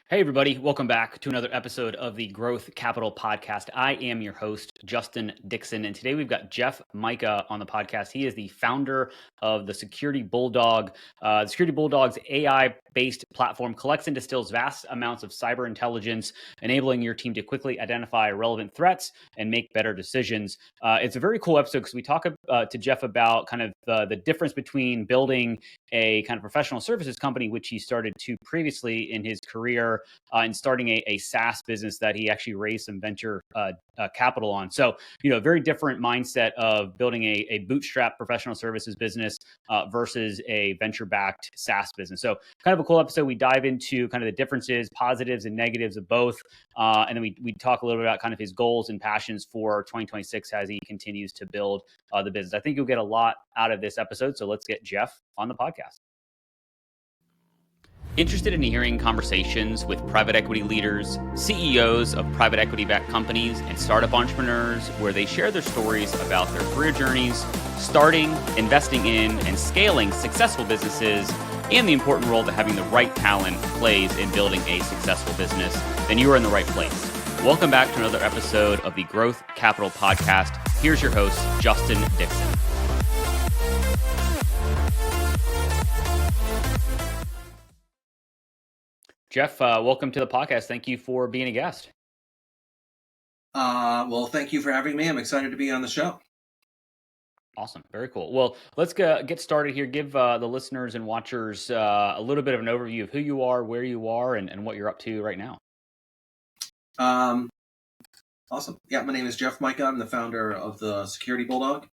Hey, everybody. Welcome back to another episode of the Growth Capital Podcast. I am your host, Justin Dixon, and today we've got Jeff Majka on the podcast. He is the founder of the Security Bulldog. The Security Bulldog's AI-based platform collects and distills vast amounts of cyber intelligence, enabling your team to quickly identify relevant threats and make better decisions. It's a very cool episode because we talk to Jeff about kind of the difference between building a kind of professional services company, which he started to previously in his career, and starting a SaaS business that he actually raised some venture capital on. So, very different mindset of building a bootstrap professional services business versus a venture-backed SaaS business. So kind of a cool episode. We dive into kind of the differences, positives and negatives of both. And then we talk a little bit about kind of his goals and passions for 2026 as he continues to build the business. I think you'll get a lot out of this episode. So let's get Jeff on the podcast. Interested in hearing conversations with private equity leaders, CEOs of private equity-backed companies, and startup entrepreneurs where they share their stories about their career journeys, starting, investing in, and scaling successful businesses, and the important role that having the right talent plays in building a successful business, then you are in the right place. Welcome back to another episode of the Growth Capital Podcast. Here's your host, Justin Dixon. Jeff, welcome to the podcast. Thank you for being a guest. Well, thank you for having me. I'm excited to be on the show. Awesome. Very cool. Well, let's get started here. Give the listeners and watchers a little bit of an overview of who you are, where you are, and what you're up to right now. Awesome. Yeah, my name is Jeff Majka. I'm the founder of the Security Bulldog.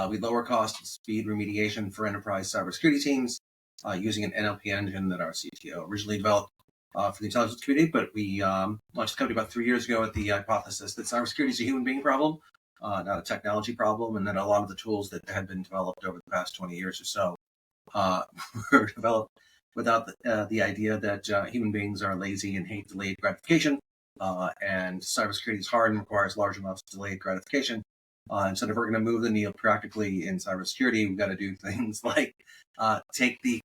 We lower cost and speed remediation for enterprise cybersecurity teams using an NLP engine that our CTO originally developed for the intelligence community, but we launched the company about 3 years ago at the hypothesis that cybersecurity is a human being problem, not a technology problem, and then a lot of the tools that had been developed over the past 20 years or so were developed without the idea that human beings are lazy and hate delayed gratification, and cybersecurity is hard and requires large amounts of delayed gratification. And so if we're going to move the needle practically in cybersecurity, we've got to do things like take the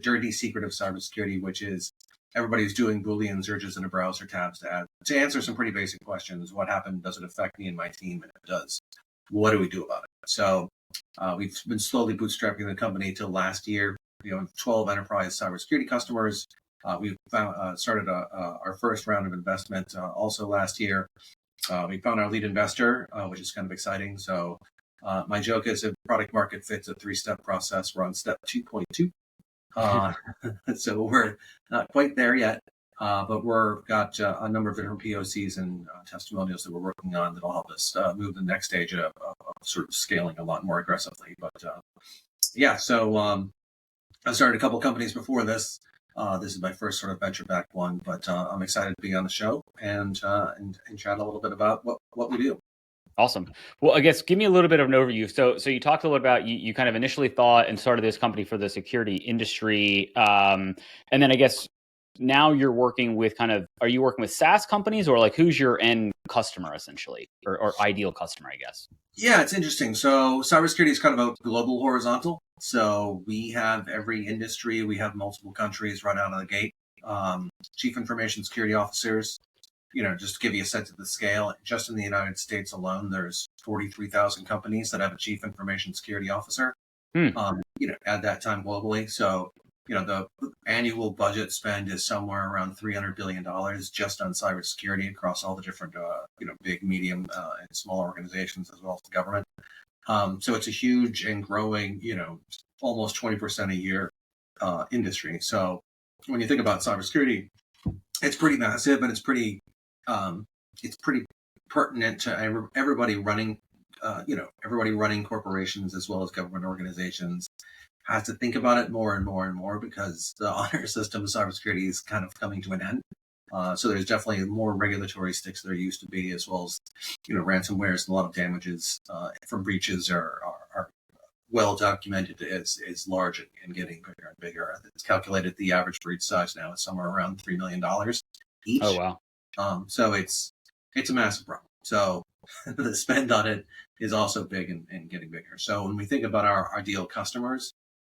dirty secret of cybersecurity, which is everybody's doing Boolean searches in a browser tabs to answer some pretty basic questions. What happened? Does it affect me and my team? And if it does, what do we do about it? So we've been slowly bootstrapping the company till last year. 12 enterprise cybersecurity customers. We've started our first round of investment also last year. We found our lead investor, which is kind of exciting. So my joke is if product market fit's a 3-step process, we're on step 2.2. So we're not quite there yet, but we've got a number of different POCs and testimonials that we're working on that'll help us move the next stage of sort of scaling a lot more aggressively. But so I started a couple companies before this. This is my first sort of venture-backed one, but I'm excited to be on the show and chat a little bit about what we do. Awesome. Well, I guess give me a little bit of an overview. So you talked a little about you kind of initially thought and started this company for the security industry, and then I guess now you're working with are you working with SaaS companies or like who's your end customer essentially or ideal customer, I guess? Yeah, it's interesting. So cybersecurity is kind of a global horizontal. So we have every industry, we have multiple countries right out of the gate. Chief information security officers, just to give you a sense of the scale, just in the United States alone, there's 43,000 companies that have a chief information security officer. At that time globally. So, the annual budget spend is somewhere around $300 billion just on cybersecurity across all the different, big, medium, and small organizations as well as the government. So it's a huge and growing, almost 20% a year industry. So when you think about cybersecurity, it's pretty massive and it's pretty pertinent to everybody running corporations as well as government organizations has to think about it more and more and more because the honor system of cybersecurity is kind of coming to an end. So there's definitely more regulatory sticks there used to be, as well as, ransomwares and a lot of damages from breaches are well documented as large and getting bigger and bigger. It's calculated the average breach size now is somewhere around $3 million each. Oh, wow. So it's a massive problem. So the spend on it is also big and getting bigger. So when we think about our ideal customers,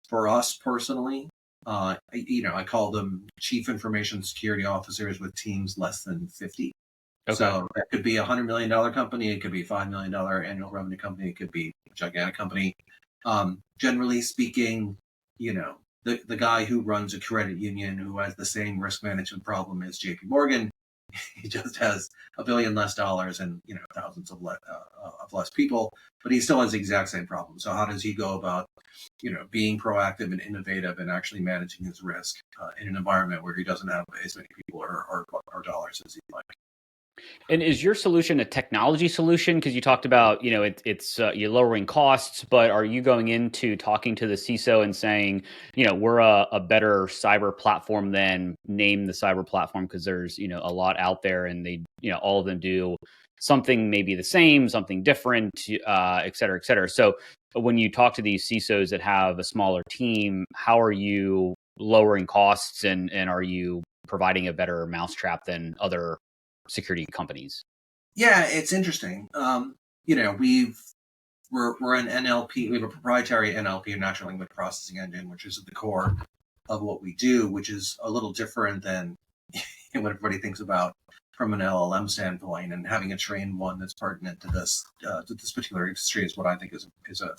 for us personally, I call them chief information security officers with teams less than 50. Okay. So that could be $100 million company. It could be a $5 million annual revenue company. It could be a gigantic company. Generally speaking, the guy who runs a credit union who has the same risk management problem as JP Morgan, he just has $1 billion less dollars and thousands of less people, but he still has the exact same problem. So how does he go about being proactive and innovative and actually managing his risk in an environment where he doesn't have as many people or dollars as he'd like? And is your solution a technology solution? Because you talked about, it's you're lowering costs, but are you going into talking to the CISO and saying, we're a better cyber platform than name the cyber platform because there's, a lot out there and they, all of them do something maybe the same, something different, et cetera, et cetera. So when you talk to these CISOs that have a smaller team, how are you lowering costs and are you providing a better mousetrap than other security companies? Yeah, it's interesting. We're an NLP. We have a proprietary NLP, a natural language processing engine, which is at the core of what we do, which is a little different than what everybody thinks about from an LLM standpoint. And having a trained one that's pertinent to this particular industry is what I think is a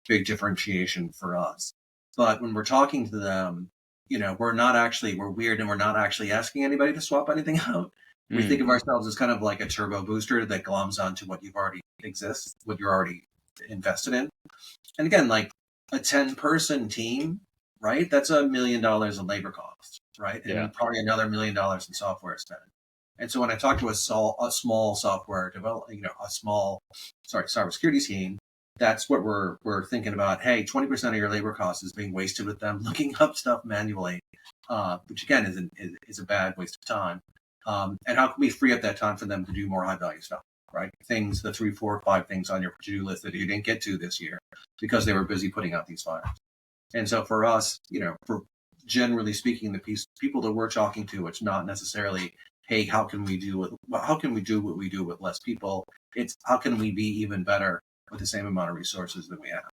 big differentiation for us. But when we're talking to them, we're weird and we're not actually asking anybody to swap anything out. We think of ourselves as kind of like a turbo booster that gloms onto what what you're already invested in. And again, like a 10-person team, right? That's $1 million in labor costs, right? And probably another $1 million in software spend. And so when I talk to a small software cybersecurity team, that's what we're thinking about. Hey, 20% of your labor cost is being wasted with them looking up stuff manually, which again is a bad waste of time. And how can we free up that time for them to do more high value stuff, right? Things, the 3, 4, 5 things on your to-do list that you didn't get to this year because they were busy putting out these fires. And so for us, for generally speaking, the people that we're talking to, it's not necessarily, hey, how can we do what we do with less people? It's how can we be even better with the same amount of resources that we have?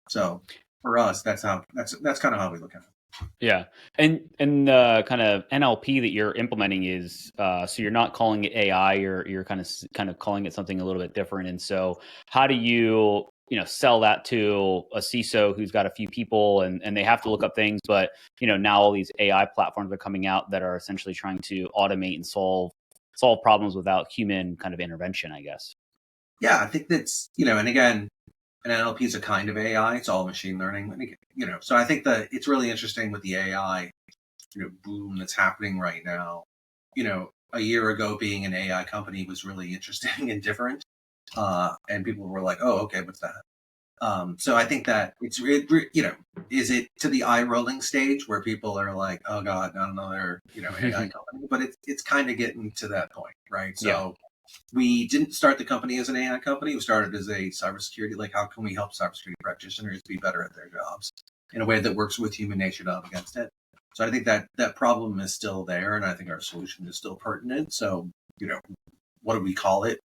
So for us, that's kind of how we look at it. Yeah. And the kind of NLP that you're implementing is so you're not calling it AI, you're kind of calling it something a little bit different. And so how do you sell that to a CISO who's got a few people and they have to look up things, but now all these AI platforms are coming out that are essentially trying to automate and solve problems without human kind of intervention, I guess. Yeah, I think that's, and again, an NLP is a kind of AI. It's all machine learning. So I think that it's really interesting with the AI, boom that's happening right now. A year ago, being an AI company was really interesting and different. And people were like, oh, okay, what's that? So I think that is it to the eye rolling stage where people are like, oh God, not another, AI company, but it's kind of getting to that point, right? So we didn't start the company as an AI company. We started as a cybersecurity, like how can we help cybersecurity practitioners be better at their jobs in a way that works with human nature to up against it. So I think that problem is still there. And I think our solution is still pertinent. So, what do we call it?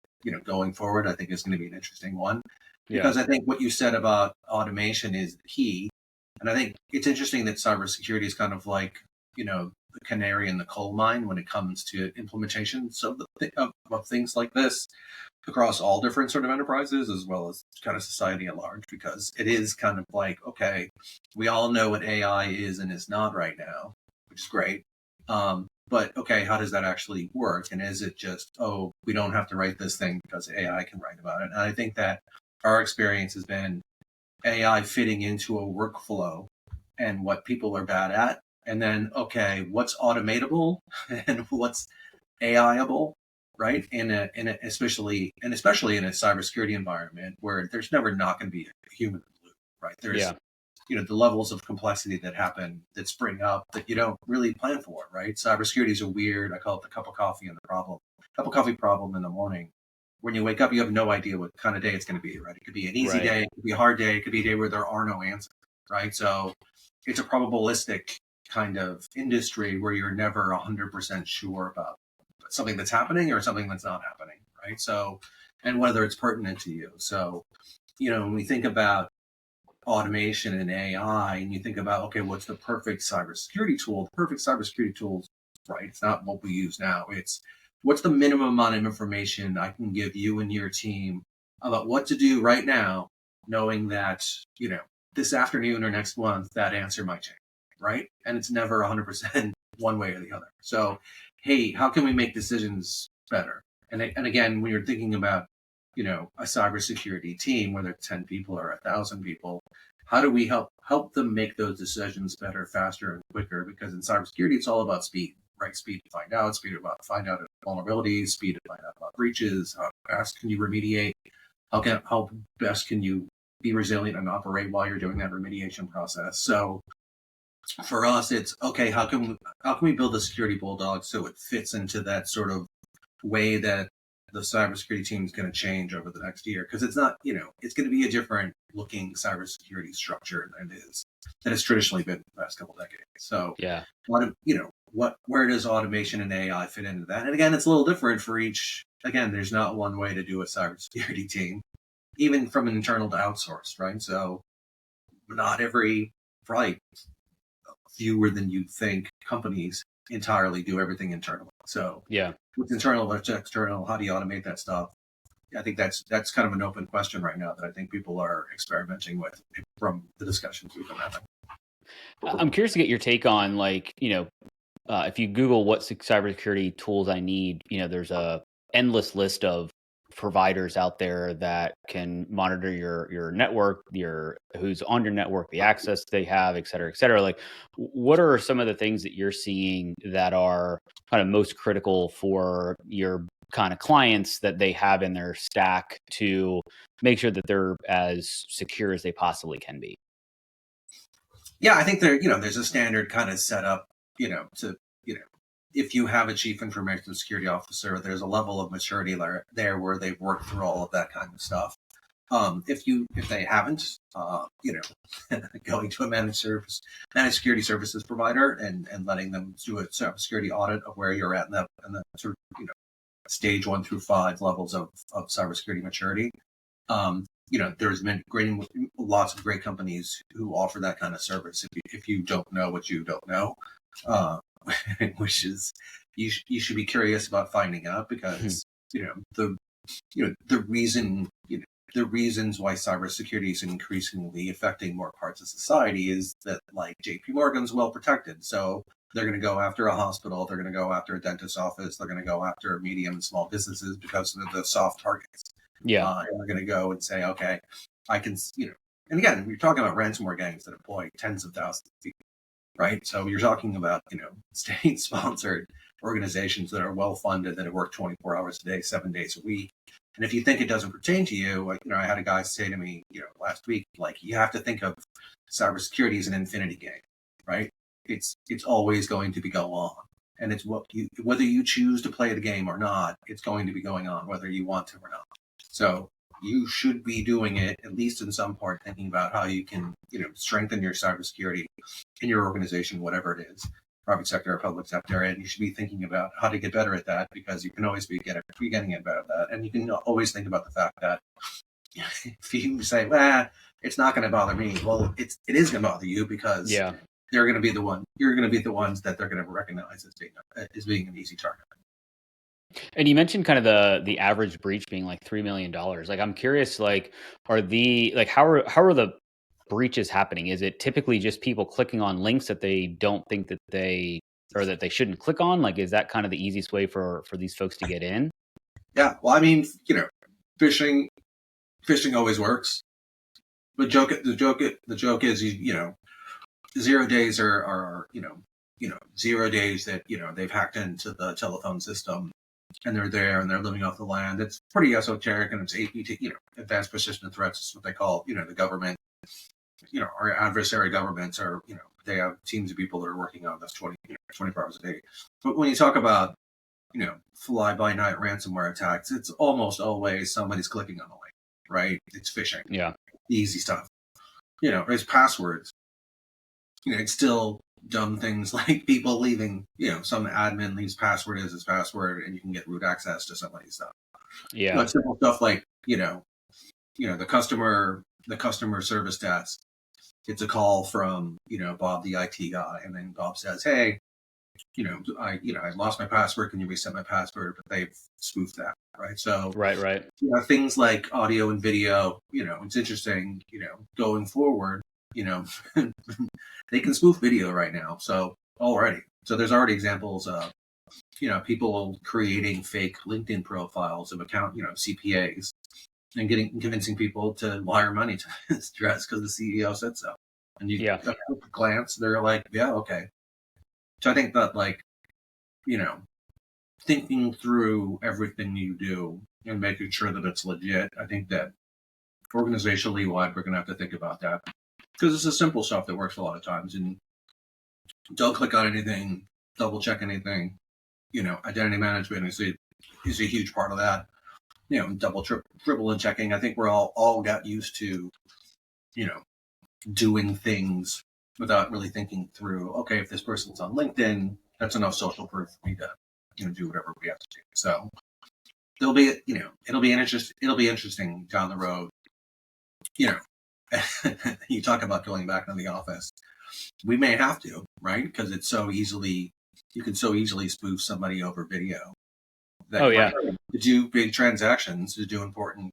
Going forward, I think is going to be an interesting one because I think what you said about automation is the key. And I think it's interesting that cybersecurity is kind of like, the canary in the coal mine when it comes to implementations of things like this across all different sort of enterprises as well as kind of society at large, because it is kind of like, okay, we all know what AI is and is not right now, which is great. But okay, how does that actually work? And is it just, oh, we don't have to write this thing because AI can write about it? And I think that our experience has been AI fitting into a workflow and what people are bad at. And then, okay, what's automatable and what's AIable, right? Especially in a cybersecurity environment where there's never not going to be a human in the loop, right? There's, the levels of complexity that spring up that you don't really plan for, right? Cybersecurity is I call it the cup of coffee problem in the morning. When you wake up, you have no idea what kind of day it's going to be, right? It could be an easy day, it could be a hard day, it could be a day where there are no answers, right? So it's a probabilistic kind of industry where you're never 100% sure about something that's happening or something that's not happening, right? So, and whether it's pertinent to you. So, when we think about automation and AI, and you think about, okay, what's the perfect cybersecurity tool? The perfect cybersecurity tool, right? It's not what we use now. It's what's the minimum amount of information I can give you and your team about what to do right now, knowing that, this afternoon or next month, that answer might change, right? And it's never 100% one way or the other. So, hey, how can we make decisions better? And again, when you're thinking about, a cybersecurity team, whether it's 10 people or 1,000 people, how do we help them make those decisions better, faster, and quicker? Because in cybersecurity, it's all about speed, right? Speed to find out, speed to find out vulnerabilities, speed to find out about breaches. How fast can you remediate? How best can you be resilient and operate while you're doing that remediation process? So for us, it's okay. How can we build a security bulldog so it fits into that sort of way that the cybersecurity team is going to change over the next year? Because it's not, it's going to be a different looking cybersecurity structure than it's traditionally been the past couple decades. So yeah, where does automation and AI fit into that? And again, it's a little different for each. Again, there's not one way to do a cybersecurity team, even from an internal to outsourced, right? So not probably fewer than you'd think companies entirely do everything internally. So yeah. what's internal, what's external, how do you automate that stuff? I think that's kind of an open question right now that I think people are experimenting with from the discussions we've been having. I'm curious to get your take on, like, if you Google what cybersecurity tools I need, there's a endless list of providers out there that can monitor your network, who's on your network, the access they have, et cetera, et cetera. Like, what are some of the things that you're seeing that are kind of most critical for your kind of clients that they have in their stack to make sure that they're as secure as they possibly can be? Yeah, I think there's a standard kind of setup, to, if you have a chief information security officer, there's a level of maturity there where they've worked through all of that kind of stuff. If they haven't, going to a managed security services provider and letting them do a cybersecurity audit of where you're at in the sort of, stage 1 through 5 levels of cybersecurity maturity. There's lots of great companies who offer that kind of service. If you don't know what you don't know, which is you should be curious about finding out, because the reasons why cybersecurity is increasingly affecting more parts of society is that, like, JP Morgan's well protected, so they're going to go after a hospital, they're going to go after a dentist's office, they're going to go after medium and small businesses because they're the soft targets. Yeah. And they're going to go and say, okay, I can, and again, we're talking about ransomware gangs that employ tens of thousands of people, right? So you're talking about, state-sponsored organizations that are well-funded, that have worked 24 hours a day, 7 days a week. And if you think it doesn't pertain to you, like, I had a guy say to me, last week, like, you have to think of cybersecurity as an infinity game, right? It's always going to be go on. And it's whether you choose to play the game or not, it's going to be going on whether you want to or not. So you should be doing it, at least in some part, thinking about how you can, strengthen your cybersecurity in your organization, whatever it is, private sector or public sector. And you should be thinking about how to get better at that, because you can always be getting better at that. And you can always think about the fact that if you say, well, it's not going to bother me, well, it is going to bother you, because they're going to be you're going to be the ones that they're going to recognize as being an easy target. And you mentioned kind of the average breach being like $3 million. Like, I'm curious, like, how are the breaches happening? Is it typically just people clicking on links that they don't think that they shouldn't click on? Like, is that kind of the easiest way for these folks to get in? Yeah. Well, I mean, phishing always works. But the joke is, 0 days are 0 days that, they've hacked into the telephone system, and they're there and they're living off the land. It's pretty esoteric, and it's APT, advanced persistent threats is what they call, the government, our adversary governments are, they have teams of people that are working on this 24 hours a day. But when you talk about, fly by night ransomware attacks, it's almost always somebody's clicking on a link, right? It's phishing. Yeah. The easy stuff. It's passwords. It's still dumb things like people leaving, some admin leaves password as his password, and you can get root access to somebody's stuff. Yeah. But simple stuff like, the customer service desk it's a call from, Bob, the IT guy. And then Bob says, hey, I lost my password. Can you reset my password? But they've spoofed that. Right. So, Right. things like audio and video, it's interesting, going forward, they can spoof video right now. So there's already examples of, people creating fake LinkedIn profiles of account, CPAs, and convincing people to wire money to his address because the CEO said so. And you glance, they're like, yeah, okay. So I think that, like, thinking through everything you do and making sure that it's legit, I think that organizationally wide, we're going to have to think about that, because it's the simple stuff that works a lot of times. And don't click on anything, double check anything. Identity management is a huge part of that. Double, triple and checking. I think we're all got used to, doing things without really thinking through, okay, if this person's on LinkedIn, that's enough social proof for me to, do whatever we have to do. So it'll be interesting down the road. You talk about going back to the office. We may have to, right? Because you can so easily spoof somebody over video. To do big transactions, to do important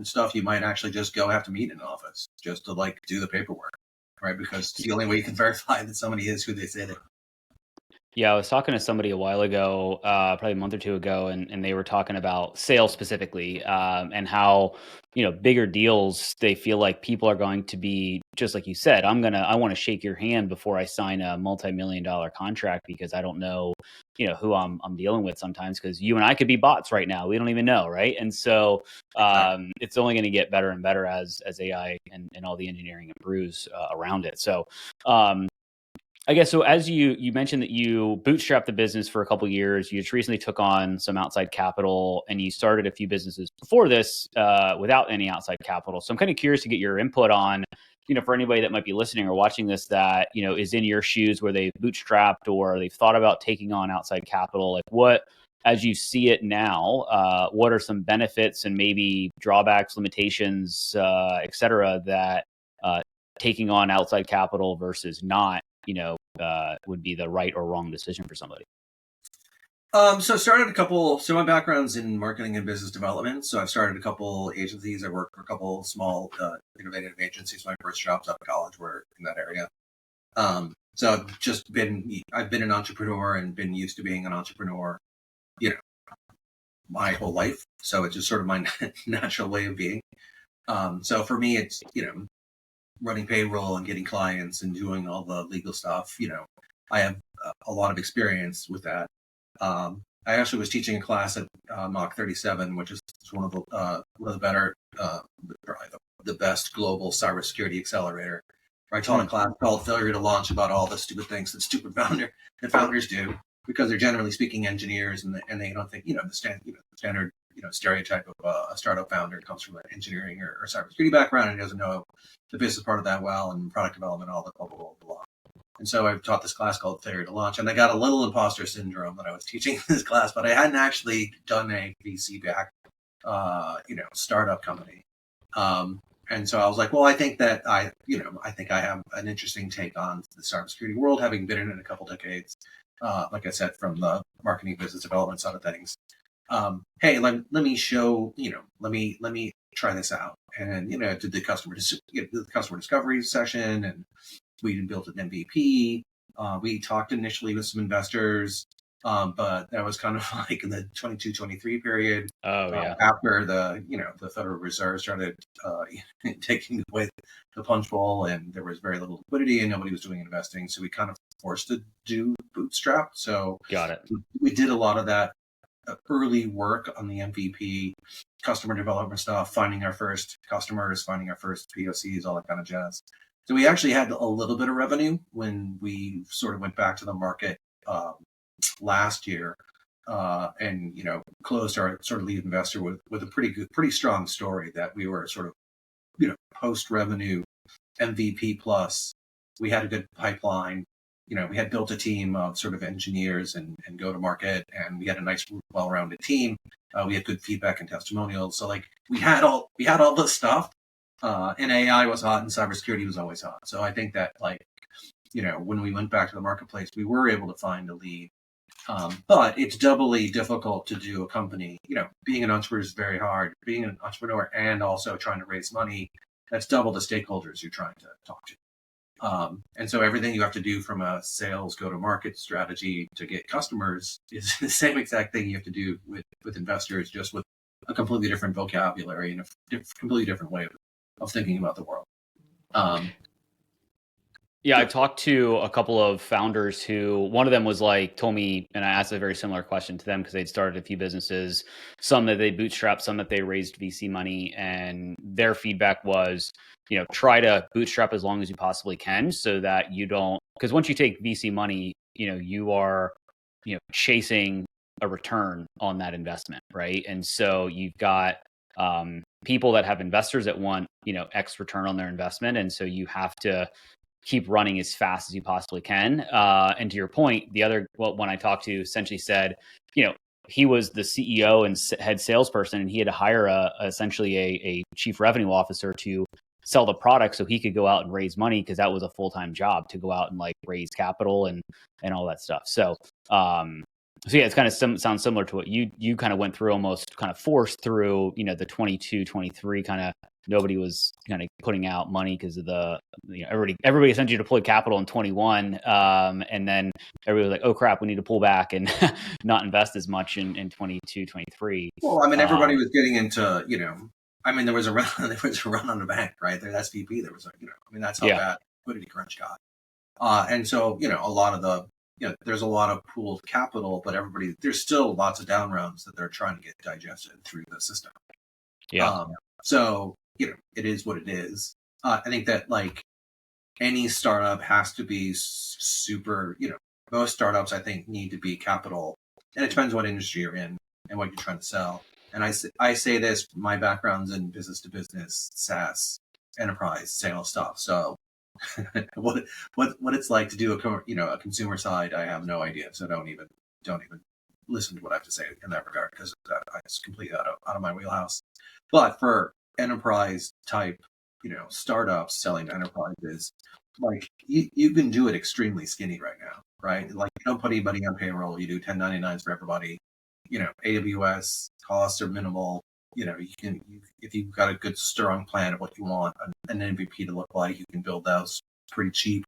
stuff, you might actually just have to meet in an office just to do the paperwork, right? Because it's the only way you can verify that somebody is who they say they are. Yeah, I was talking to somebody a while ago, probably a month or two ago, and they were talking about sales specifically, and how, bigger deals, they feel like people are going to be, just like you said, I want to shake your hand before I sign a multi-million-dollar contract, because I don't know, who I'm dealing with sometimes, because you and I could be bots right now. We don't even know, right? And so it's only going to get better and better as AI and all the engineering improves around it. So I guess, so as you mentioned that you bootstrapped the business for a couple of years, you just recently took on some outside capital, and you started a few businesses before this without any outside capital. So I'm kind of curious to get your input on, for anybody that might be listening or watching this that, is in your shoes where they've bootstrapped or they've thought about taking on outside capital. Like, what, as you see it now, what are some benefits and maybe drawbacks, limitations, et cetera, that taking on outside capital versus not, would be the right or wrong decision for somebody? So I started so my background's in marketing and business development. So I've started a couple agencies. I worked for a couple small innovative agencies. My first jobs out of college were in that area. So I've been an entrepreneur and been used to being an entrepreneur, my whole life. So it's just sort of my natural way of being. So for me, it's, running payroll and getting clients and doing all the legal stuff. I have a lot of experience with that. I actually was teaching a class at Mach 37, which is one of the better, probably the best global cybersecurity accelerator. I taught a class called Failure to Launch about all the stupid things that founders do, because they're generally speaking engineers, and they don't think, the standard stereotype of a startup founder comes from an engineering or cybersecurity background and doesn't know the business part of that well, and product development, all the blah, blah, blah, blah. And so I've taught this class called Failure to Launch, and I got a little imposter syndrome that I was teaching this class, but I hadn't actually done a VC-backed, startup company. And so I was like, well, I think that I have an interesting take on the cybersecurity world, having been in it a couple decades, like I said, from the marketing business development side of things. Hey, let me show, let me try this out. And, did the customer discovery session, and we built an MVP. We talked initially with some investors, but that was kind of like in the 22-23 period. After the Federal Reserve started taking away the punch bowl, and there was very little liquidity and nobody was doing investing. So we kind of forced to do bootstrap. So got it. We did a lot of that early work on the MVP, customer development stuff, finding our first customers, finding our first POCs, all that kind of jazz. So we actually had a little bit of revenue when we sort of went back to the market last year, and closed our sort of lead investor with a pretty strong story that we were sort of post revenue MVP plus. We had a good pipeline. We had built a team of sort of engineers and go to market, and we had a nice, well-rounded team. We had good feedback and testimonials. So we had all this stuff. and AI was hot and cybersecurity was always hot. So I think that when we went back to the marketplace, we were able to find a lead. But it's doubly difficult to do a company. Being an entrepreneur is very hard. Being an entrepreneur and also trying to raise money, that's double the stakeholders you're trying to talk to. And so everything you have to do from a sales go-to-market strategy to get customers is the same exact thing you have to do with investors, just with a completely different vocabulary and a completely different way of thinking about the world. Yeah, I talked to a couple of founders who, one of them was told me, and I asked a very similar question to them because they'd started a few businesses, some that they bootstrapped, some that they raised VC money. And their feedback was, try to bootstrap as long as you possibly can so that you don't, because once you take VC money, you are, chasing a return on that investment, right? And so you've got people that have investors that want, X return on their investment. And so you have to keep running as fast as you possibly can. And to your point, the other one I talked to essentially said, he was the CEO and head salesperson, and he had to hire essentially a chief revenue officer to sell the product so he could go out and raise money, because that was a full-time job to go out and raise capital and all that stuff. So yeah, it's kind of sounds similar to what you kind of went through, almost kind of forced through, the 22, 23 kind of. Nobody was kind of putting out money because of everybody essentially deployed capital in 21. And then everybody was like, oh crap, we need to pull back and not invest as much in 22, 23. Well, I mean, everybody was getting into, there was a run on the bank, right? There's SVP. There was that's how bad liquidity crunch got. And so, a lot of there's a lot of pooled capital, but there's still lots of down rounds that they're trying to get digested through the system. Yeah. So, it is what it is. I think that any startup has to be super, most startups I think need to be capital, and it depends what industry you're in and what you're trying to sell. And I say this, my background's in business to business, SaaS, enterprise sales stuff. So what it's like to do a consumer side, I have no idea. So don't even listen to what I have to say in that regard, because it's completely out of my wheelhouse. But for enterprise type, startups selling to enterprises, you can do it extremely skinny right now, right? You don't put anybody on payroll. You do 1099s for everybody. AWS costs are minimal. You can, if you've got a good strong plan of what you want an MVP to look like, you can build those pretty cheap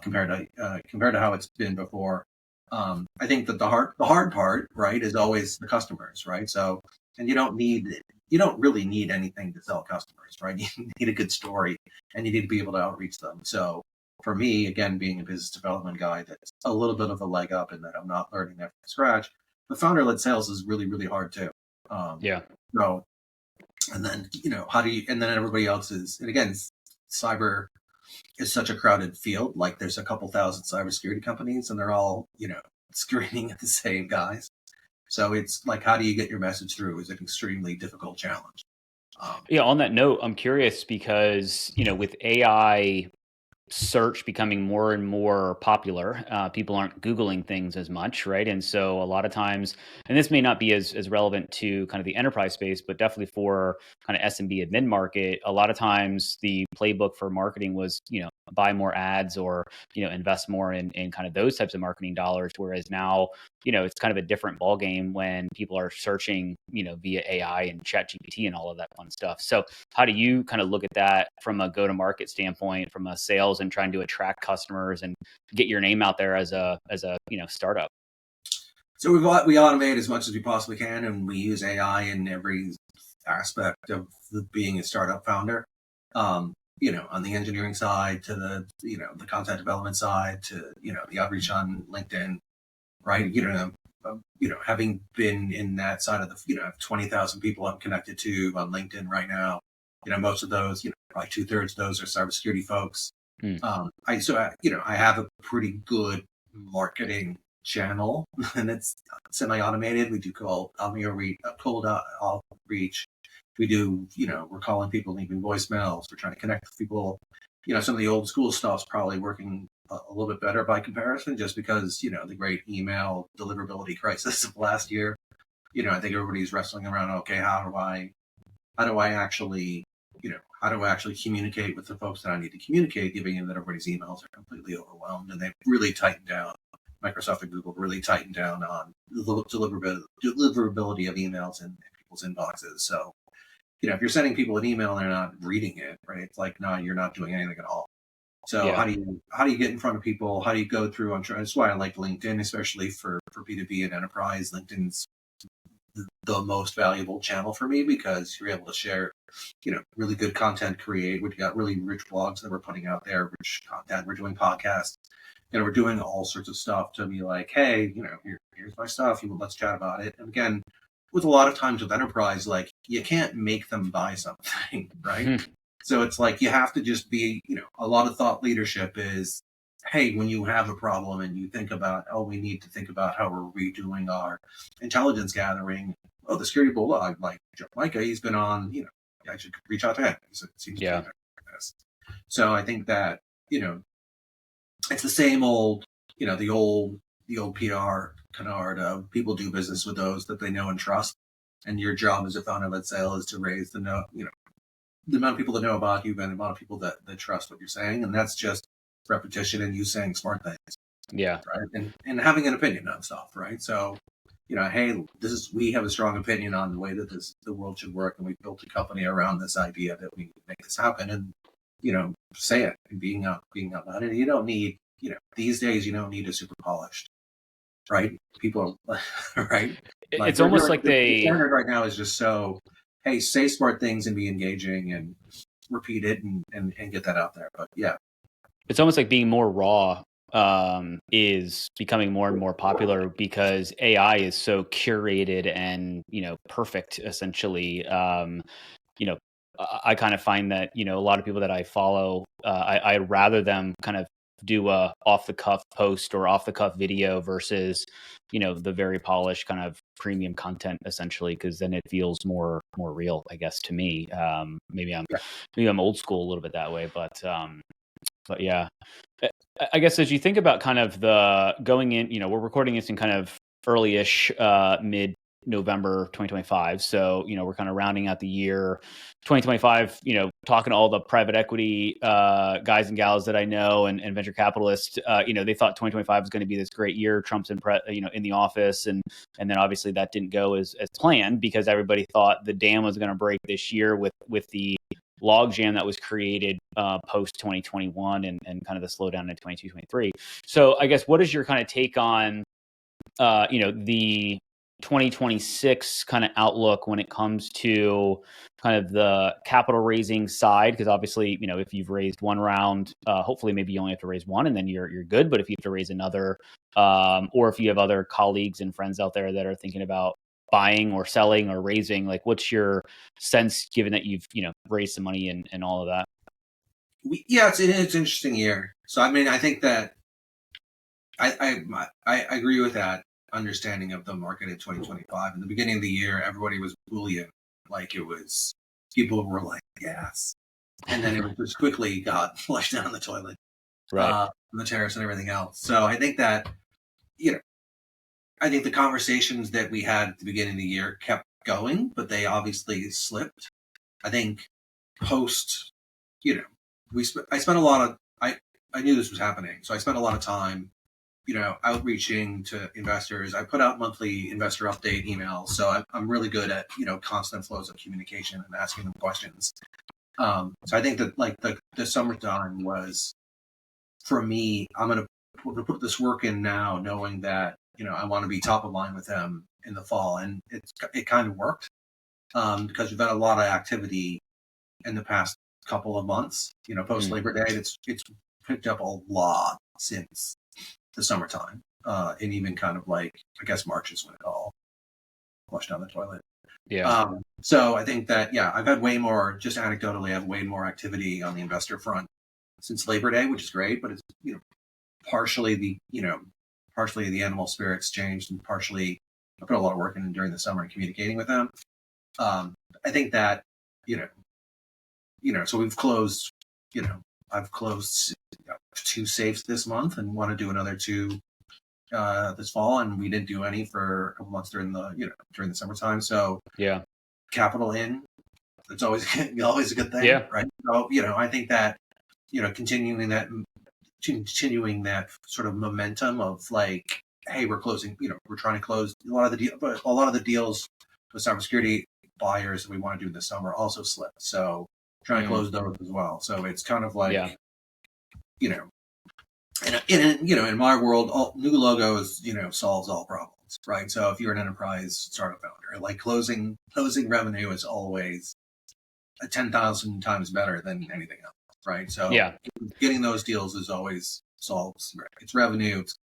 compared to how it's been before. I think that the hard part, right, is always the customers, right? So, and you don't really need anything to sell customers, right? You need a good story, and you need to be able to outreach them. So for me, again, being a business development guy, that's a little bit of a leg up in that I'm not learning that from scratch. The founder-led sales is really, really hard too. So, and then, and then everybody else is, and again, cyber is such a crowded field. There's a couple thousand cybersecurity companies, and they're all, screaming at the same guys. So it's how do you get your message through is an extremely difficult challenge. On that note, I'm curious because, with AI search becoming more and more popular, people aren't Googling things as much, right? And so a lot of times, and this may not be as relevant to kind of the enterprise space, but definitely for kind of SMB and mid-market, a lot of times the playbook for marketing was, buy more ads or, invest more in kind of those types of marketing dollars. Whereas now, it's kind of a different ballgame when people are searching, via AI and ChatGPT and all of that fun stuff. So how do you kind of look at that from a go-to-market standpoint, from a sales and trying to attract customers and get your name out there as a startup? So we automate as much as we possibly can, and we use AI in every aspect of being a startup founder. On the engineering side to the content development side to, the outreach on LinkedIn, right? Having been in that side of the, 20,000 people I'm connected to on LinkedIn right now, most of those, probably 2/3 of those are cybersecurity folks. I have a pretty good marketing channel, and it's semi-automated. We do cold outreach. We do, we're calling people, leaving voicemails. We're trying to connect with people. Some of the old school stuff's probably working a little bit better by comparison, just because, the great email deliverability crisis of last year. I think everybody's wrestling around, okay, how do I actually, how do I actually communicate with the folks that I need to communicate, given that everybody's emails are completely overwhelmed, and they've really tightened down. Microsoft and Google really tightened down on the deliverability of emails in people's inboxes. So, if you're sending people an email and they're not reading it, right? It's like, no, you're not doing anything at all. So Yeah. how do you get in front of people? How do you go through? That's why I like LinkedIn, especially for B2B and enterprise. LinkedIn's the most valuable channel for me because you're able to share, really good content, create. We've got really rich blogs that we're putting out there, rich content. We're doing podcasts, we're doing all sorts of stuff to be like, hey, here's my stuff. Let's chat about it. And again, with a lot of times with enterprise, like you can't make them buy something, right? Mm-hmm. So it's like you have to just be, a lot of thought leadership is, hey, when you have a problem and you think about, we need to think about how we're redoing our intelligence gathering. Oh, the Security Bulldog, like Jeff Majka, he's been on, I should reach out to him. It seems to be this. So I think that, it's the same old, the old PR canard of people do business with those that they know and trust. And your job as a founder-led sale is to raise the amount of people that know about you and the amount of people that trust what you're saying. And that's just repetition and you saying smart things. Yeah. Right. And having an opinion on stuff. Right. So, hey, we have a strong opinion on the way that the world should work. And we built a company around this idea that we make this happen and, say it and being out about it. You don't need, these days, you don't need a super polished, right? People are, right. It's almost like the standard right now is just so, hey, say smart things and be engaging and repeat it and get that out there. But yeah. It's almost like being more raw is becoming more and more popular because AI is so curated and, perfect essentially. I kind of find that, a lot of people that I follow, I'd rather them kind of do a off the cuff post or off the cuff video versus, the very polished kind of premium content essentially, because then it feels more real, I guess, to me. Maybe I'm old school a little bit that way, but yeah. I guess as you think about kind of the going in, we're recording this in kind of early-ish mid-November 2025. So, we're kind of rounding out the year 2025, talking to all the private equity guys and gals that I know and venture capitalists, they thought 2025 was going to be this great year. Trump's in the office. And then obviously that didn't go as planned because everybody thought the dam was going to break this year with the logjam that was created post 2021 and kind of the slowdown in 22, 23. So I guess what is your kind of take on, the 2026 kind of outlook when it comes to kind of the capital raising side? Because obviously, if you've raised one round, hopefully maybe you only have to raise one and then you're good. But if you have to raise another, or if you have other colleagues and friends out there that are thinking about buying or selling or raising, like what's your sense given that you've raised some money and all of that? It's an interesting year. So I mean, I think that I agree with that understanding of the market in 2025. In the beginning of the year, everybody was bullion, like it was people were like yes, and then it just quickly got flushed down the toilet, right? The tariffs and everything else. So I think that I think the conversations that we had at the beginning of the year kept going, but they obviously slipped. I think post, I spent a lot of, I knew this was happening. So I spent a lot of time, outreaching to investors. I put out monthly investor update emails. So I'm really good at, constant flows of communication and asking them questions. So I think that like the summertime was, for me, I'm going to put this work in now, knowing that, I want to be top of mind with them in the fall. And it kind of worked because we've had a lot of activity in the past couple of months, post Labor Day. It's picked up a lot since the summertime. And even kind of like, I guess March is when it all flushed down the toilet. Yeah. So I think that, I've had way more, just anecdotally, I have way more activity on the investor front since Labor Day, which is great, but it's, partially the animal spirits changed and partially I put a lot of work in during the summer and communicating with them. I think that, so we've closed, I've closed 2 safes this month and want to do another 2 this fall. And we didn't do any for a couple months during the summertime. So yeah, capital in, It's always always a good thing, Yeah. right? So I think that continuing that sort of momentum of like, hey, we're closing, we're trying to close a lot of the deals with cybersecurity buyers that we want to do this summer also slipped. So trying to close those as well. So it's kind of like, you know, in my world, new logos, solves all problems, right? So if you're an enterprise startup founder, like closing revenue is always 10,000 times better than anything else, right? So getting those deals is always solves. It's revenue. It's,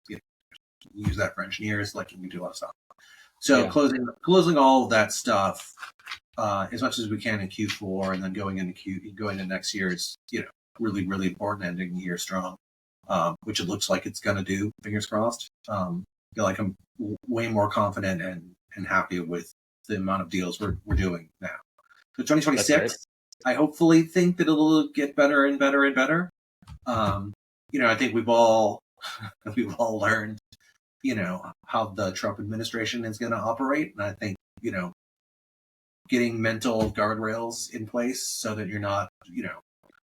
use that for engineers, like you can do a lot of stuff. So closing all of that stuff as much as we can in Q4, and then going into next year is really really important, ending the year strong, which it looks like it's going to do. Fingers crossed. I feel like I'm way more confident and happy with the amount of deals we're doing now. So 2026, I hopefully think that it'll get better and better and better. I think we've all learned, how the Trump administration is going to operate, and I think getting mental guardrails in place so that you're not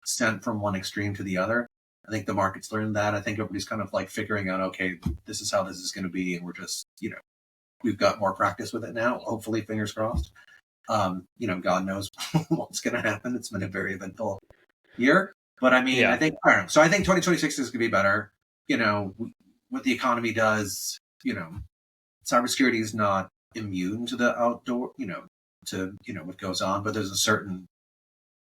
sent from one extreme to the other. I think the market's learned that. I think everybody's kind of like figuring out, okay, this is how this is going to be, and we're just we've got more practice with it now. Hopefully, fingers crossed. God knows what's going to happen. It's been a very eventful year, but I mean, I don't know. So I think 2026 is going to be better. What the economy does, cybersecurity is not immune to the outdoor, to what goes on, but there's a certain,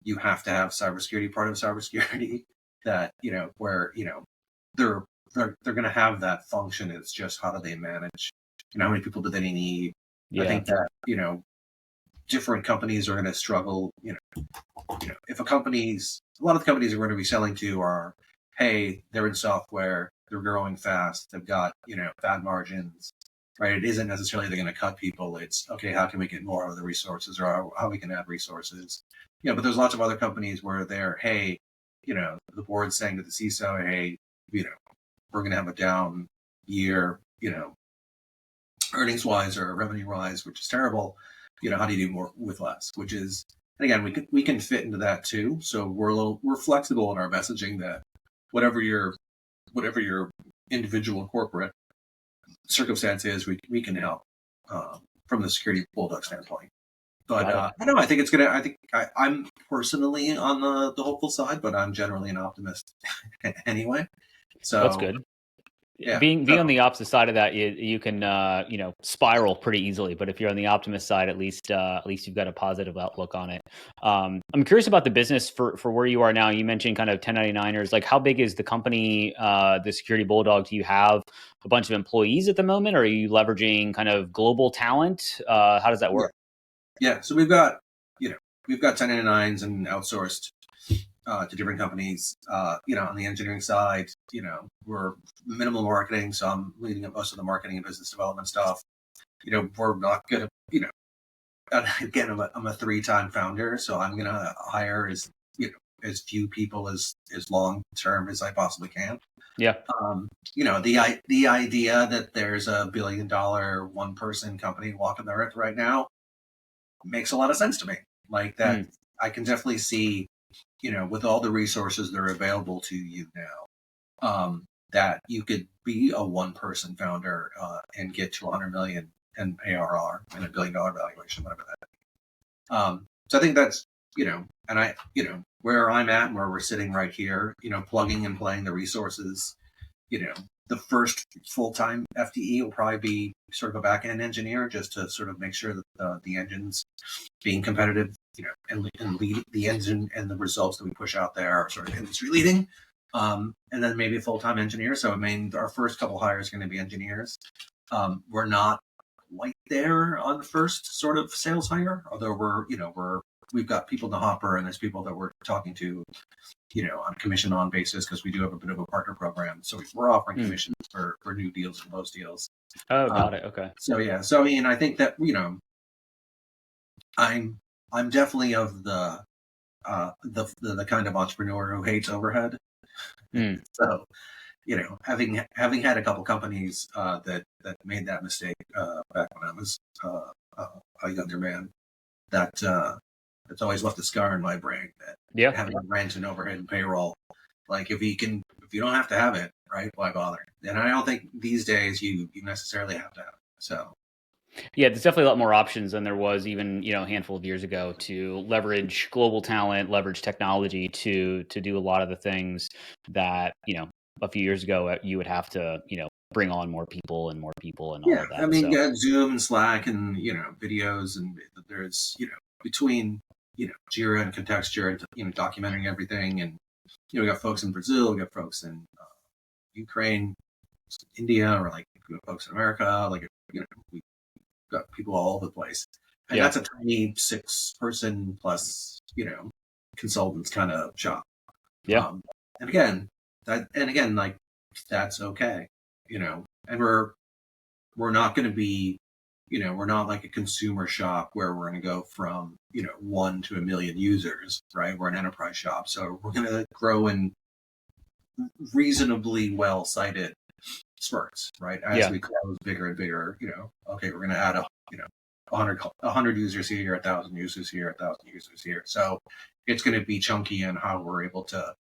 you have to have cybersecurity part of cybersecurity that, where, they're going to have that function. It's just how do they manage, how many people do they need? I think that, different companies are going to struggle, if a lot of the companies we're going to be selling to are, hey, they're in software, they're growing fast, they've got, bad margins, right? It isn't necessarily they're going to cut people. It's, okay, how can we get more out of the resources, or how we can add resources? But there's lots of other companies where they're, hey, the board's saying to the CISO, hey, we're going to have a down year, earnings wise or revenue wise, which is terrible. How do you do more with less? Which is, and again, we can fit into that too. So we're flexible in our messaging that whatever your individual corporate circumstance is, we can help from the Security Bulldog standpoint. But I don't know. I think it's gonna. I think I'm personally on the hopeful side, but I'm generally an optimist anyway. So that's good. Yeah. Being on the opposite side of that, you can spiral pretty easily. But if you're on the optimist side, at least you've got a positive outlook on it. I'm curious about the business for where you are now. You mentioned kind of 1099ers. Like, how big is the company, the Security Bulldog? Do you have a bunch of employees at the moment, or are you leveraging kind of global talent? How does that work? Yeah. So we've got 1099s and outsourced to different companies. On the engineering side, we're minimal marketing, so I'm leading up most of the marketing and business development stuff. We're not gonna, again, I'm a 3-time founder, so I'm gonna hire as few people as long term as I possibly can. Yeah. The idea that there's a $1 billion one person company walking the earth right now makes a lot of sense to me. Like that, I can definitely see, with all the resources that are available to you now, that you could be a one-person founder and get to 100 million in ARR and $1 billion valuation, whatever that is. So I think that's, and I, where I'm at, where we're sitting right here, plugging and playing the resources, the first full-time FTE will probably be sort of a back-end engineer, just to sort of make sure that the engine's being competitive, and lead the engine, and the results that we push out there are sort of industry leading. And then maybe a full-time engineer. So, I mean, our first couple hires are going to be engineers. We're not quite there on the first sort of sales hire, although we've got people in the hopper, and there's people that we're talking to, on commission on basis, because we do have a bit of a partner program. So we're offering commissions for new deals and closed deals. Oh, got it. Okay. So yeah. So I mean, I think that I'm definitely of the kind of entrepreneur who hates overhead. So having had a couple companies that made that mistake back when I was a younger man, that It's always left a scar in my brain that having rent and overhead and payroll. Like if you don't have to have it, right? Why bother? And I don't think these days you necessarily have to have it. So. Yeah, there's definitely a lot more options than there was even, a handful of years ago to leverage global talent, leverage technology to do a lot of the things that, a few years ago you would have to, bring on more people and all of that. I mean, you got Zoom and Slack and, videos, and there's, between, Jira and Contexture, and, documenting everything. And, we got folks in Brazil, we got folks in Ukraine, India, or like folks in America, like, we got people all over the place. And that's a tiny 6-person plus, consultants kind of shop. Yeah. And again, like that's okay, and we're not going to be, we're not like a consumer shop where we're going to go from, 1 to 1 million users, right? We're an enterprise shop. So we're going to grow in reasonably well-sighted spurts, right? As we close bigger and bigger, okay, we're going to add 100 users here, 1,000 users here, 1,000 users here. So it's going to be chunky in how we're able to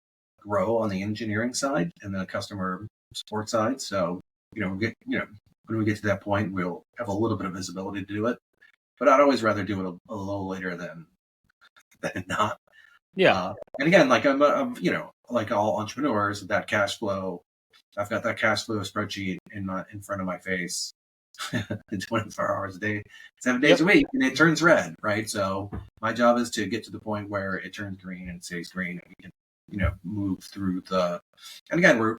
grow on the engineering side and the customer support side. So, when we get to that point, we'll have a little bit of visibility to do it. But I'd always rather do it a little later than not. Yeah. And again, like I'm like all entrepreneurs, that cash flow, I've got that cash flow spreadsheet in front of my face 24 hours a day, 7 days a week, and it turns red, right? So my job is to get to the point where it turns green and it stays green, and we can, move through and again,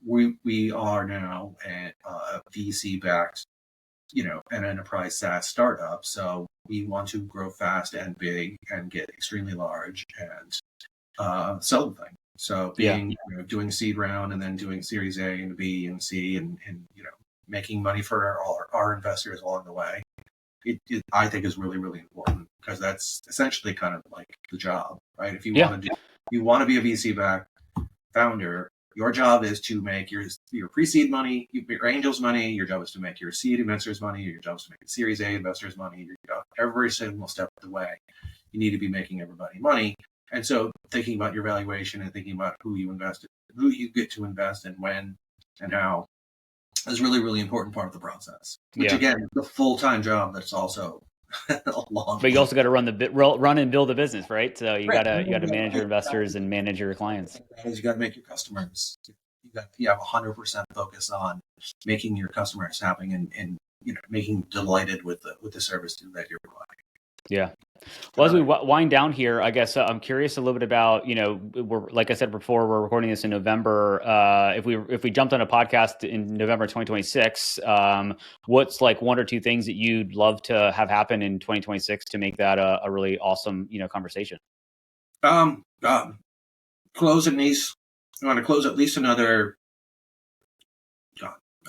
we are now a VC-backed, an enterprise SaaS startup. So we want to grow fast and big and get extremely large and sell the thing. So doing seed round and then doing Series A and B and C and making money for our investors along the way, it I think is really, really important, because that's essentially kind of like the job, right? If you want to be a VC-backed founder, your job is to make your pre-seed money, your angels money. Your job is to make your seed investors money. Your job is to make Series A investors money. Every single step of the way, you need to be making everybody money. And so thinking about your valuation and thinking about who you get to invest in, when and how, is really, really important part of the process. Which again, the full-time job that's also long. But you also got to run and build a business, right? So you got to manage your investors and manage your clients. You got to make your customers. You have 100% focus on making your customers happy and making delighted with the service that you're providing. Yeah. Well, as we wind down here, I guess I'm curious a little bit about, we're, like I said before, we're recording this in November. If we jumped on a podcast in November 2026, what's like 1 or 2 things that you'd love to have happen in 2026 to make that a really awesome, conversation? Closing these. I want to close at least another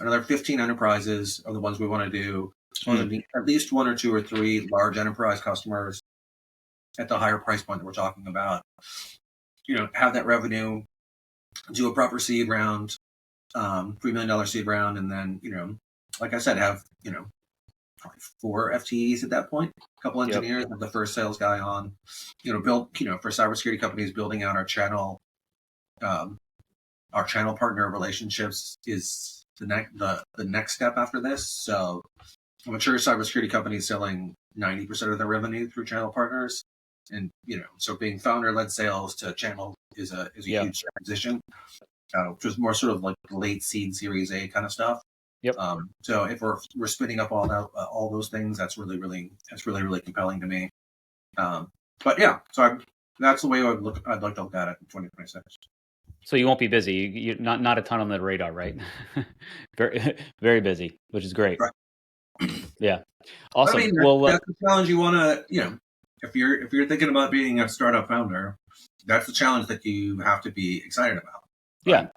15 enterprises are the ones we want to do. At least 1 or 2 or 3 large enterprise customers at the higher price point that we're talking about. Have that revenue, do a proper seed round, $3 million seed round, and then, like I said, have, probably 4 FTEs at that point, a couple engineers, have the first sales guy on, build, for cybersecurity companies, building out our channel partner relationships is the next step after this. So a mature cybersecurity company is selling 90% of their revenue through channel partners. And, so being founder-led sales to channel is a huge transition, which is more sort of like late seed Series A kind of stuff. Yep. So if we're spinning up all those things, that's really, really compelling to me. But yeah, so that's the way I'd like to look at it in 2026. So you won't be busy. You're not a ton on the radar, right? Very, very busy, which is great. Right. Yeah. Awesome. I mean, that's the challenge you want to, if you're thinking about being a startup founder, that's the challenge that you have to be excited about. Right?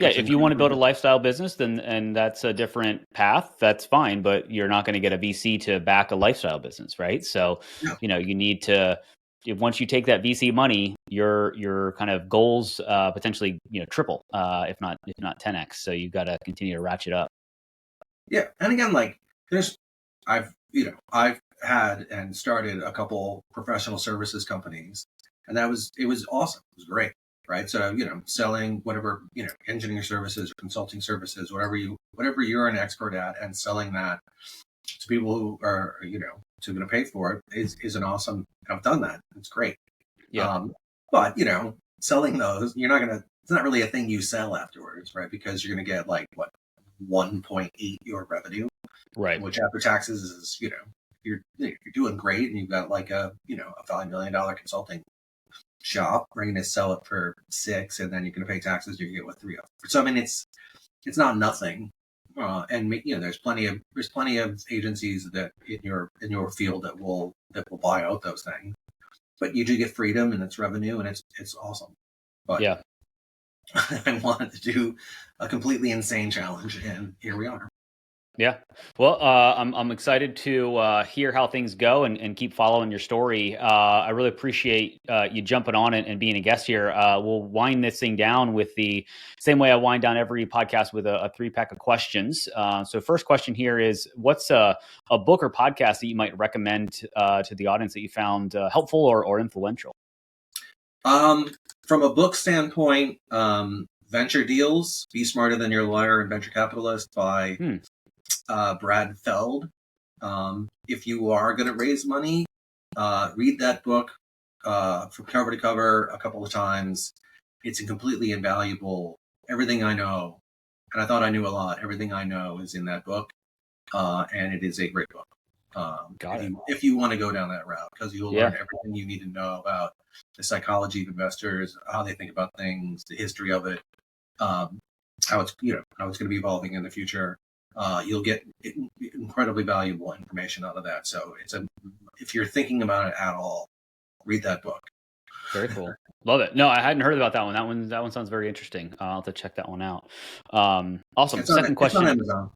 Yeah. If you want to build a lifestyle business, and that's a different path, that's fine, but you're not going to get a VC to back a lifestyle business, right? So, you need to, once you take that VC money, your kind of goals potentially, triple, if not 10x. So you've got to continue to ratchet up. Yeah. And again, like I've had and started a couple professional services companies, and it was awesome. It was great, right? So selling whatever engineering services, or consulting services, whatever you're an expert at, and selling that to people who are going to pay for it is an awesome. I've done that. It's great. Yeah. But selling those, you're not gonna. It's not really a thing you sell afterwards, right? Because you're gonna get like what 1.8 your revenue, Right. which after taxes is you're doing great, and you've got like a a $5 million consulting shop. We're going to sell it for 6, and then you're going to pay taxes. You get what 3 of. So I mean, it's not nothing. And there's plenty of agencies that in your field that will buy out those things. But you do get freedom, and it's revenue, and it's awesome. But yeah, I wanted to do a completely insane challenge, and here we are. Yeah. Well, I'm excited to hear how things go and keep following your story. I really appreciate you jumping on and being a guest here. We'll wind this thing down with the same way I wind down every podcast with a 3-pack of questions. So first question here is, what's a book or podcast that you might recommend to the audience that you found helpful or influential? From a book standpoint, Venture Deals, Be Smarter Than Your Lawyer and Venture Capitalist by Brad Feld. If you are going to raise money, read that book from cover to cover a couple of times. It's completely invaluable. Everything I know, and I thought I knew a lot, everything I know is in that book, and it is a great book. If you want to go down that route, because you'll learn everything you need to know about the psychology of investors, how they think about things, the history of it, how it's going to be evolving in the future. You'll get incredibly valuable information out of that. So if you're thinking about it at all, read that book. Very cool. Love it. No, I hadn't heard about that one. That one sounds very interesting. I'll have to check that one out. Awesome. Second question. It's on Amazon.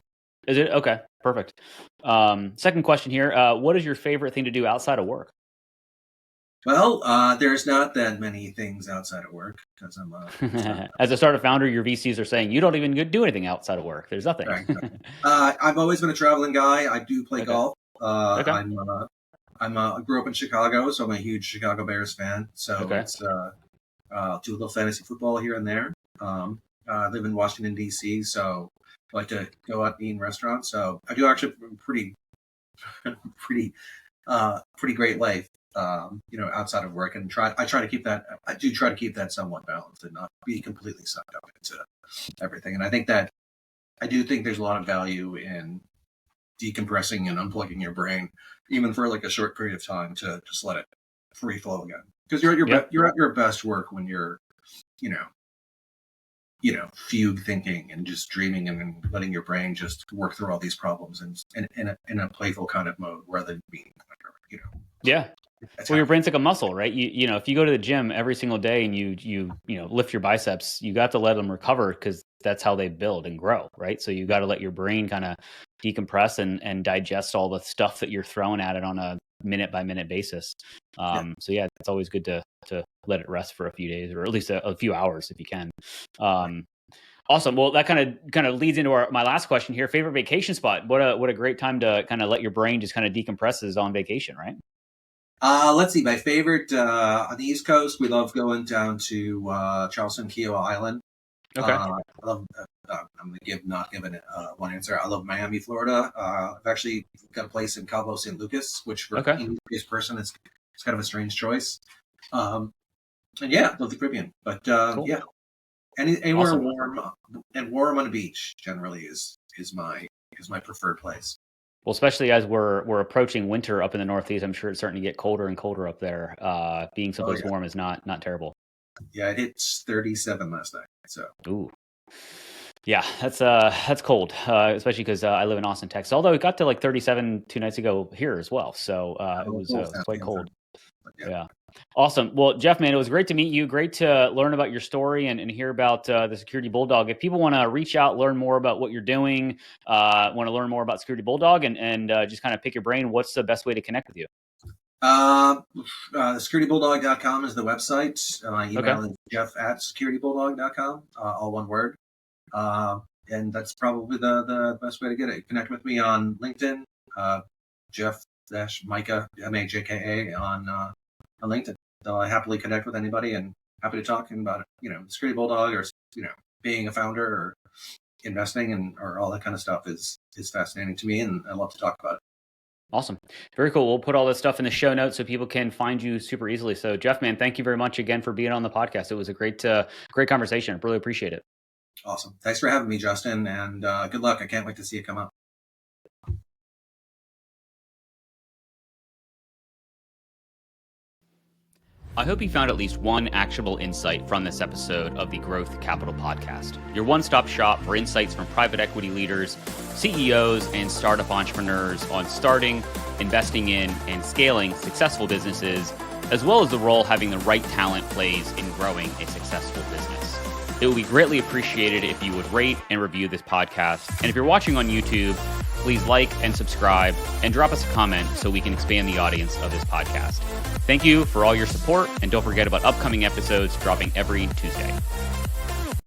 Is it? Okay, perfect. Second question here. What is your favorite thing to do outside of work? Well, there's not that many things outside of work because I'm as a startup founder, your VCs are saying you don't even do anything outside of work. There's nothing. Right. I've always been a traveling guy. I do play golf. I grew up in Chicago, so I'm a huge Chicago Bears fan. So it's do a little fantasy football here and there. I live in Washington D.C., so I like to go out and eat in restaurants. So I do actually pretty great life. Outside of work, and I try to keep that. I do try to keep that somewhat balanced and not be completely sucked up into everything. And I do think there's a lot of value in decompressing and unplugging your brain, even for like a short period of time, to just let it free flow again. Because you're at your best work when you're, fugue thinking and just dreaming and letting your brain just work through all these problems and in a playful kind of mode rather than being, Yeah. Well, your brain's like a muscle, right? You if you go to the gym every single day and you lift your biceps, you got to let them recover because that's how they build and grow, right? So you got to let your brain kind of decompress and digest all the stuff that you're throwing at it on a minute by minute basis. So yeah, it's always good to let it rest for a few days or at least a few hours if you can. Awesome. Well, that kind of leads into my last question here. Favorite vacation spot? What a great time to kind of let your brain just kind of decompress is on vacation, right? Let's see. My favorite on the East Coast, we love going down to Charleston, Kiowa Island. Okay. I love. I'm not giving one answer. I love Miami, Florida. I've actually got a place in Cabo San Lucas, which for an English person, it's kind of a strange choice. And yeah, love the Caribbean. But cool. Yeah, anywhere warm on a beach generally is my preferred place. Well, especially as we're approaching winter up in the Northeast, I'm sure it's starting to get colder and colder up there. Being someplace warm is not terrible. Yeah, it hits 37 last night. So. Ooh. Yeah, that's cold, especially because I live in Austin, Texas. Although it got to like 37 2 nights ago here as well, so it was quite cold. Yeah. Awesome. Well, Jeff, man, it was great to meet you. Great to learn about your story and hear about the Security Bulldog. If people want to reach out, learn more about what you're doing, want to learn more about Security Bulldog and just kind of pick your brain, what's the best way to connect with you? Securitybulldog.com is the website. My email is jeff@securitybulldog.com, all one word. And that's probably the best way to get it. Connect with me on LinkedIn, Jeff Majka, Majka on LinkedIn. So I happily connect with anybody and happy to talk about the Security Bulldog or being a founder or investing and or all that kind of stuff is fascinating to me, and I love to talk about it. Awesome. Very cool. We'll put all this stuff in the show notes so people can find you super easily. So Jeff, man, thank you very much again for being on the podcast. It was a great conversation. I really appreciate it. Awesome. Thanks for having me, Justin, and good luck. I can't wait to see it come out. I hope you found at least one actionable insight from this episode of the Growth Capital Podcast, your one-stop shop for insights from private equity leaders, CEOs, and startup entrepreneurs on starting, investing in, and scaling successful businesses, as well as the role having the right talent plays in growing a successful business. It would be greatly appreciated if you would rate and review this podcast. And if you're watching on YouTube, please like and subscribe and drop us a comment so we can expand the audience of this podcast. Thank you for all your support, and don't forget about upcoming episodes dropping every Tuesday.